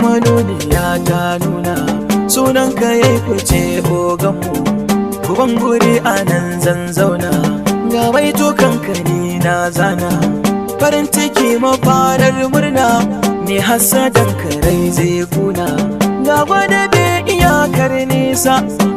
manuniya ta nuna sunanka yayi fice oganmu kuban guri a nan zan zauna ga baitukanka ni na zana farin ciki mafarar murna ne hasadan karai zai kuna ga gwadabe iyakar nisa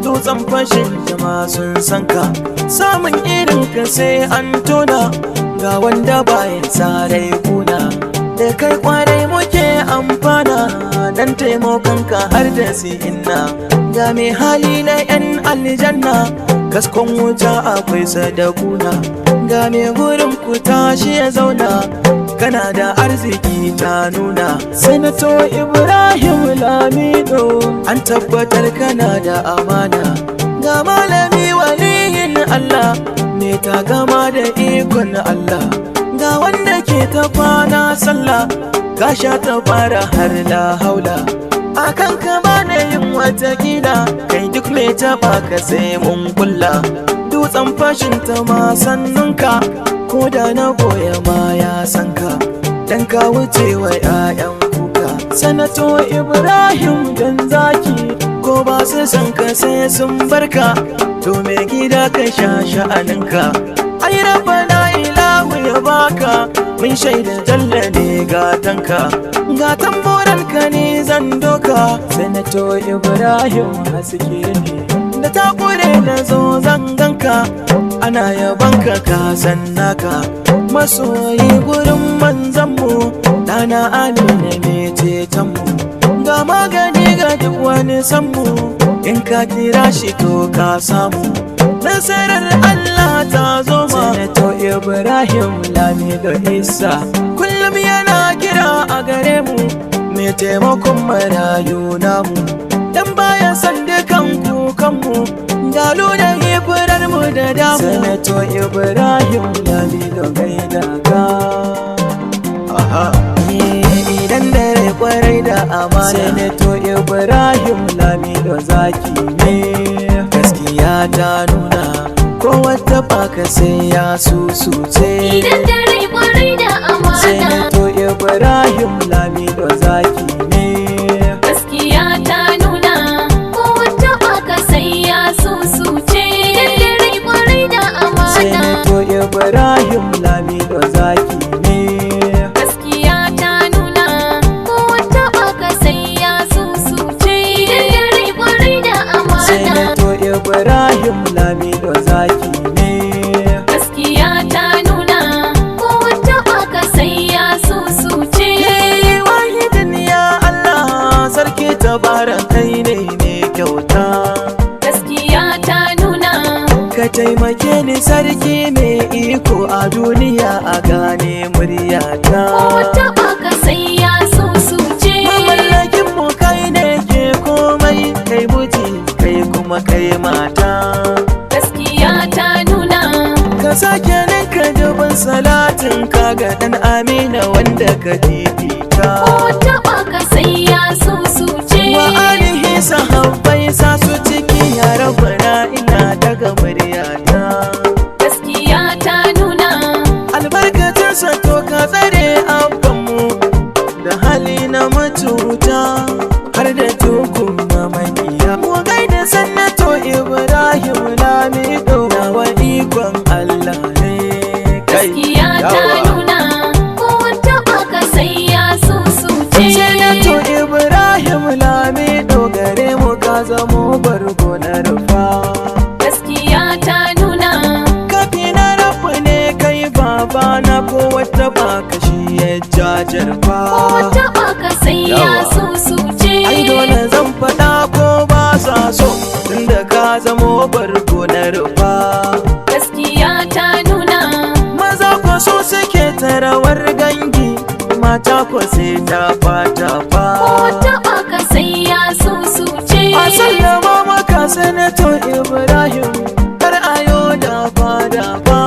dutsen fashin jama sun sanka samun irinka sai an tona ga wanda bayan sarai kuna da kai kwarai muke amfana dan taimakonka har da inna ga mai hali na yan aljanna kaskon wuta akwai sadakuna ga mai gurin ku tashi ya zauna kana da arziki ta nuna sanato Ibrahim Lamido an tabbatar kana da amana ga malami waliyin Allah ne ta gama da ikon Allah ga wanda ke ta kwana sallah gasha ta fara har la haula akan ka bana yin watakila kai duk mai taba ka sai mun kulla dutsen fashin ta ma sannunka ko da na goya ma ya sanka dan ka wuce wa 'ya'yan kuka sanato Ibrahim dan zaki ko ba su san ka sai sun barka to mai gida ka sha sha'aninka ai rabbana ilahu ya baka mun shaida jalla ne gatanka gatan moranka ne zan doka sanato Ibrahim haske ne da ta kure na zo zanganka ana yabanka ka san naka masoyi gurin manzanmu dana amina ne cetonmu ga magani ga duk wani sanmu in ka kira shi to ka samu nasarar Allah ta zo ma sanato Ibrahim Lamido Isa kullum yana kira a gare mu mai taimakon marayu namu dan baya san dukan kukanmu galo da hifirar mu da damu sanato Ibrahim Lamido gaida ka idan dare kwarai da amana sanato Ibrahim Lamido zaki ne gaskiya ta nuna ko wata baka sai ya susuce idan dare kwarai da amana sanato Ibrahim Lamido zaki ne gaskiya ta nuna ko wata baka sai ya susuce idan dare kwarai da amana sanato Ibrahim Lamido zaki ne gaskiya ta nuna ko wata baka sai ya susuce idan dare kwarai da amana sanato Ibrahim Lamido zaki ne gaskiya ta nuna ko wata baka sai ya susuce wahidin ya Allah sarki tabaran kai ne mai kyauta gaskiya ta nuna ka taimake ni sarki mai iko a duniya a gane muryata ko wata baka sai ya susuce mamallakin mu kai ne ke komai kai muji kai kuma kai mata gaskiya ta nuna ka sake ninka dubin salatin ka ga dan amina wanda ka fifita ko wata baka sai ya susuce wa alihi sahabbai sa su ciki ya rabbana ina daga muryata gaskiya ta nuna albarkacin sa to ka tsare abbanmu da hali na mututa har da tukun mamakiya mu gaida sanato Ibrahim Lamido wa ikon Allah ne gaskiya ta nuna ko wata baka sai ya susuce sanato Ibrahim Lamido gare mu ka zamo bargo na rufa gaskiya ta nuna kafi na rabu ne kai baba na ko wata baka shi ya jajarfa ko wata baka sai ya susuce ai dole zan faɗa ko ba sa so tunda ka zamo bargo na rufa gaskiya ta nuna maza ko so suke tarawar gangi mata ko sai ta fata fa ko wata baka sai ya susuce a sallama maka sanato Ibrahim kar ayo da fada fa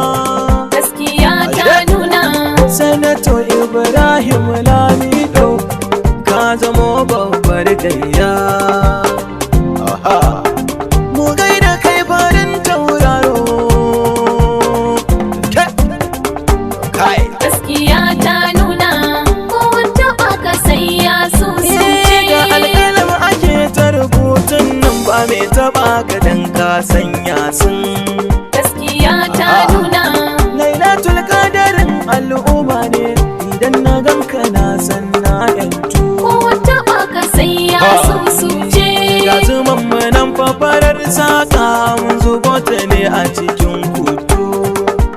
gaskiya ta nuna sanato Ibrahim Lamido ka zamo babbar gayya mu gaida kai farin tauraro gaskiya ta nuna ko wata baka sai ya susuce idan na ganka na san na yantu. ko wata baka sai ya susuce. Ga zuman mu nan fafarar saka mun zubo ta ne a cikin kutu.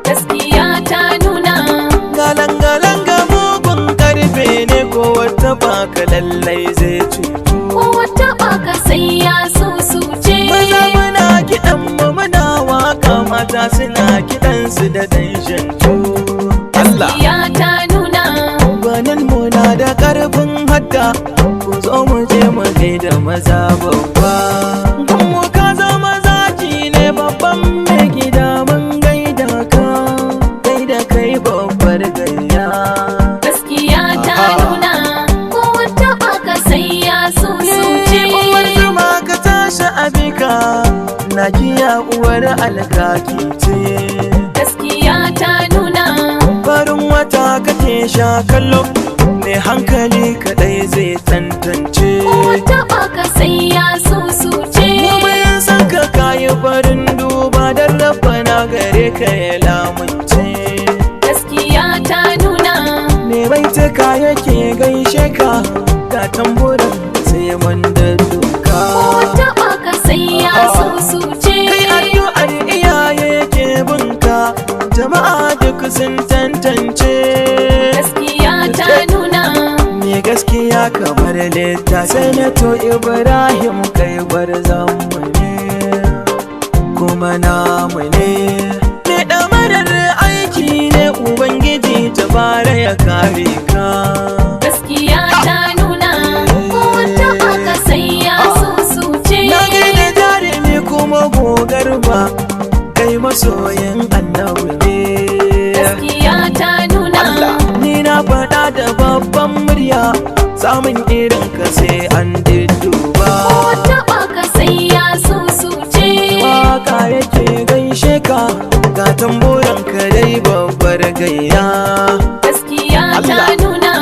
Gaskiya ta nuna Galanga mugun karfe ne ko wata baka lallai zai cutu. ko wata baka sai ya susuce. Maza muna kiɗan mu muna waka, mata suna kiɗan su da danshantu. Gaskiya ta nuna Gwanin muna da ƙarfin hadda, ku zo mu je mu gaida maza babba. Gunmu ka zama zaki ne babban mai gida, mun gaida ka, gaida kai babbar gayya. gaskiya ta nuna ko wata baka sai ya susuce. Uwar zuma ka tashi abika, na kiya uwar alkaki ce. Gaskiya ta nuna Farin wata kake sha kallo, mai hankali kadai zai tantance. ko wata baka sai ya susuce. Bayan san ka kayi farin duba, don rabbana gare ka ya lamunce. Gaskiya ta nuna Me baituka yake gaishe ka, ga tamburan sai mun da doka. ko wata baka sai ya susuce. Kai addu'ar iyaye ke bunka, jama'a duk sun tantance. Gaskiya ta nuna Me gaskiya kamar leta, Sanato Ibrahim kai gwarzon mu ne, kuma namu ne. Me ɗamarar aiki ne, Ubangiji ta bara ya kare ka. gaskiya ta nuna ko wata baka sai ya susuce. Na gaida jarumi kuma gogar ba, kai masoyin annabi ne. Gaskiya ta nuna Ni na faɗa da babban murya, samun irin ka sai an dudduba. ko wata baka sai ya susuce. Waka yake gaishe ka, ga tamburan ka dai babbar gayya. Gaskiya ta nuna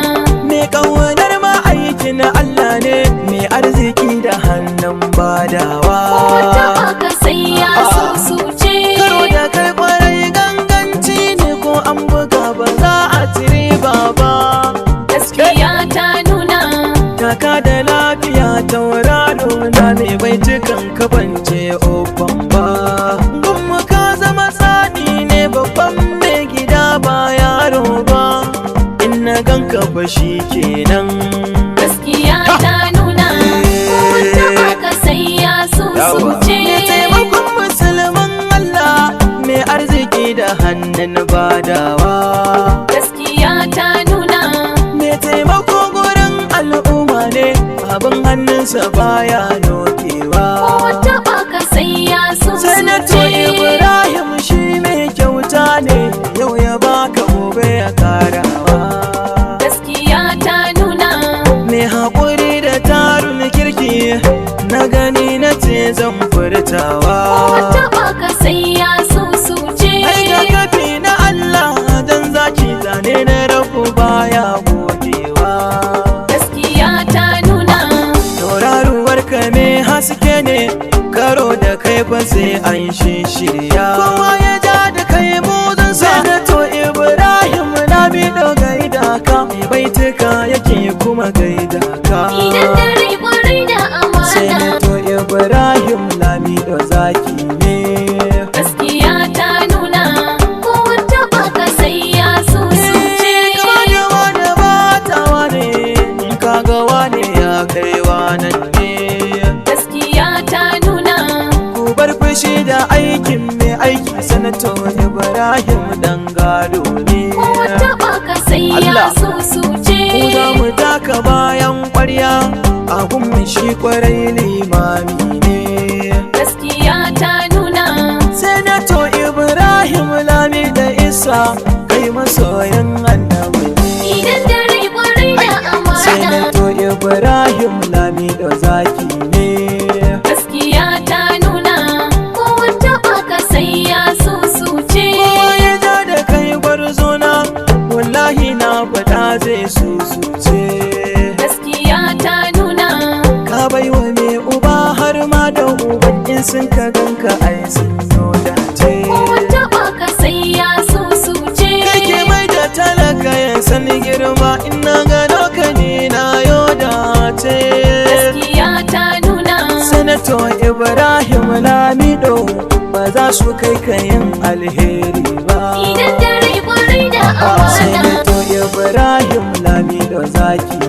Me ƙaunar ma'aikin Allah ne, me arziki da hannun badawa. ko wata baka sai ya susuce. Karo da kai kwarai ganganci ne, ko an buga ba za a cire ba. Gaskiya ta nuna Taka da lafiya tauraro na, mai baitukan ka bance ofan ba. Gunmu ka zama tsani ne, babban mai gida ba yaro ba. In na ganka ba shi kenan. gaskiya ta nuna ko wata baka sai ya susuce. Me taimakon musulman Allah, mai arziki da hannun badawa. Gaskiya ta nuna Me taimako gurin al'umma ne, abin hannunsa baya nokewa. ko wata baka sai ya Sanato susuce. Ibrahim shi mai kyauta ne, yau ya baka gobe ya karawa. Gaskiya ta nuna Me haƙuri da tarun kirki, na gani na ce zan furtawa. ko wata baka sai ya susuce. Ai ga kafi na Allah, dan zaki zane na rabu baya gogewa. Gaskiya ta nuna Tauraruwar ka me haske ne, karo da kai ba sai an shirya. Kowa ya ja da kai muzin sa. Sanato Ibrahim na bi gaida ka, mai baituka yake kuma gaida ka. idan dare kwarai da amana. Sanato Ibrahim Lamido zaki ne. Gaskiya ta nuna ko wata baka sai ya susuce. Kama da wani batawa ne, in ka ga wane ya kai nan ne. Gaskiya ta nuna Ku bar fushi da aikin mai aiki, Sanato Ibrahim dan gado ne. ko wata baka sai ya Allah. susuce. Mu za mu taka bayan ƙwarya, abun mu shi kwarai limami ne. Gaskiya ta nuna Sanato Ibrahim Lamido Isa, kai masoyin annabi ne. idan dare kwarai da amana. Sanato Ibrahim Lamido zaki ne. Gaskiya ta nuna ko wata baka sai ya susuce. Kowa ya ja da kai gwarzona, wallahi na faɗa zai susuce. Gaskiya ta nuna Ka baiwa mai uba har ma da uban, in sun ka ganka ai sun yo dace. ko wata baka sai ya susuce. Kai ke mai da talaka ya san girman su kai kayan alheri ba. Idan dare kwarai da Sai amana da to Ibrahim Lamido Zaki